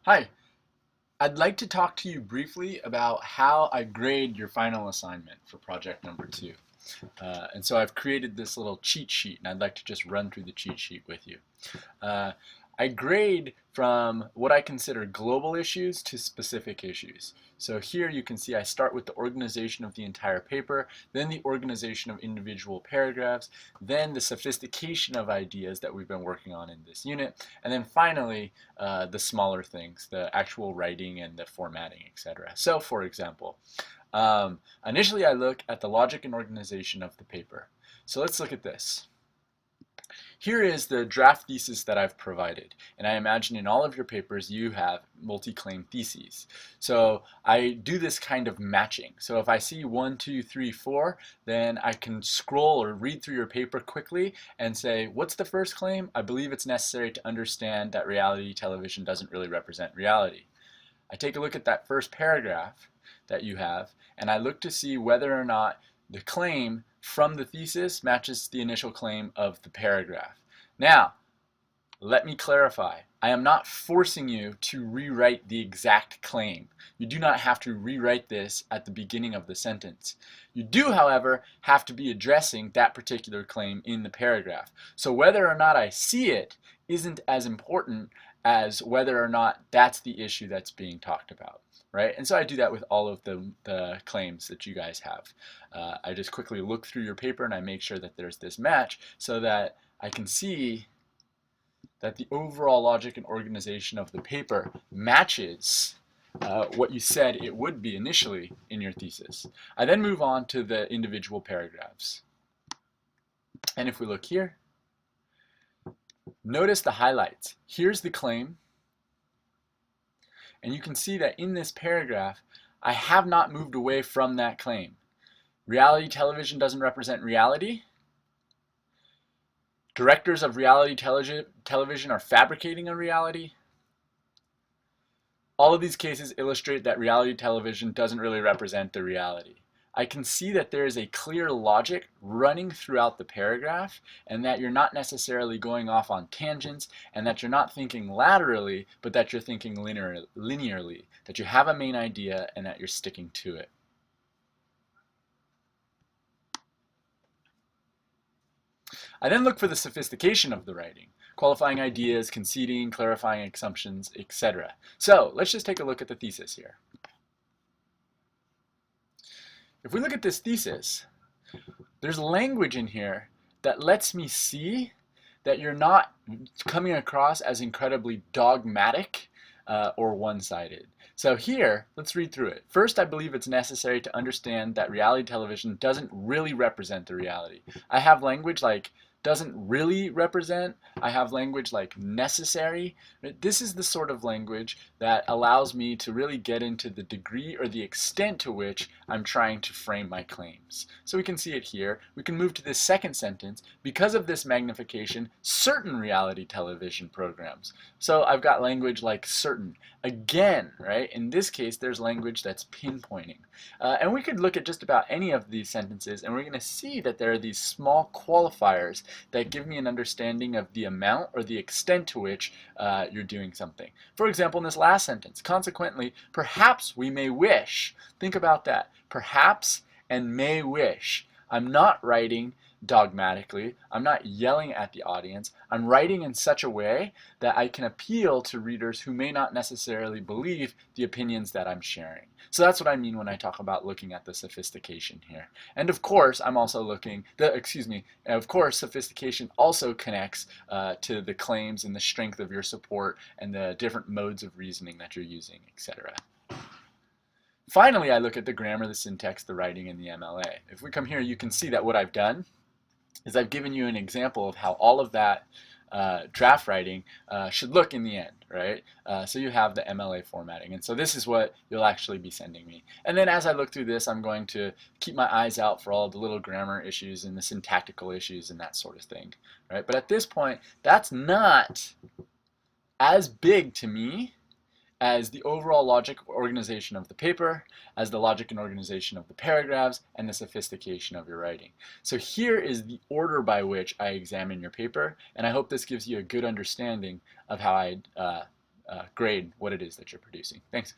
Hi, I'd like to talk to you briefly about how I grade your final assignment for project number 2. And so I've created this little cheat sheet, and I'd like to just run through the cheat sheet with you. Uh, I grade from what I consider global issues to specific issues. So here you can see I start with the organization of the entire paper, then the organization of individual paragraphs, then the sophistication of ideas that we've been working on in this unit, and then finally the smaller things, the actual writing and the formatting, etc. So for example, initially I look at the logic and organization of the paper. So let's look at this. Here is the draft thesis that I've provided, and I imagine in all of your papers you have multi-claim theses. So I do this kind of matching. So if I see 1, 2, 3, 4, then I can scroll or read through your paper quickly and say, what's the first claim? I believe it's necessary to understand that reality television doesn't really represent reality. I take a look at that first paragraph that you have, and I look to see whether or not the claim from the thesis matches the initial claim of the paragraph. Now, let me clarify. I am not forcing you to rewrite the exact claim. You do not have to rewrite this at the beginning of the sentence. You do, however, have to be addressing that particular claim in the paragraph. So whether or not I see it isn't as important as whether or not that's the issue that's being talked about. Right? And so I do that with all of the claims that you guys have. I just quickly look through your paper and I make sure that there's this match so that I can see that the overall logic and organization of the paper matches what you said it would be initially in your thesis. I then move on to the individual paragraphs. And if we look here, notice the highlights. Here's the claim. And you can see that in this paragraph, I have not moved away from that claim. Reality television doesn't represent reality. Directors of reality television are fabricating a reality. All of these cases illustrate that reality television doesn't really represent the reality. I can see that there is a clear logic running throughout the paragraph, and that you're not necessarily going off on tangents, and that you're not thinking laterally, but that you're thinking linearly, that you have a main idea and that you're sticking to it. I then look for the sophistication of the writing, qualifying ideas, conceding, clarifying assumptions, etc. So let's just take a look at the thesis here. If we look at this thesis, there's language in here that lets me see that you're not coming across as incredibly dogmatic or one-sided. So here, let's read through it. First, I believe it's necessary to understand that reality television doesn't really represent the reality. I have language like doesn't really represent. I have language like necessary. This is the sort of language that allows me to really get into the degree or the extent to which I'm trying to frame my claims. So we can see it here. We can move to this second sentence. Because of this magnification, certain reality television programs. So I've got language like certain. Again, right? In this case, there's language that's pinpointing. And we could look at just about any of these sentences, and we're going to see that there are these small qualifiers that give me an understanding of the amount or the extent to which you're doing something. For example, in this last sentence, consequently, perhaps we may wish. Think about that. Perhaps and may wish. I'm not writing dogmatically. I'm not yelling at the audience. I'm writing in such a way that I can appeal to readers who may not necessarily believe the opinions that I'm sharing. So that's what I mean when I talk about looking at the sophistication here. And of course, I'm also looking, of course, sophistication also connects to the claims and the strength of your support and the different modes of reasoning that you're using, etc. Finally, I look at the grammar, the syntax, the writing, and the MLA. If we come here, you can see that what I've done is I've given you an example of how all of that draft writing should look in the end, right? So you have the MLA formatting, and so this is what you'll actually be sending me. And then as I look through this, I'm going to keep my eyes out for all the little grammar issues and the syntactical issues and that sort of thing, right? But at this point, that's not as big to me as the overall logic organization of the paper, as the logic and organization of the paragraphs, and the sophistication of your writing. So here is the order by which I examine your paper, and I hope this gives you a good understanding of how I grade what it is that you're producing. Thanks.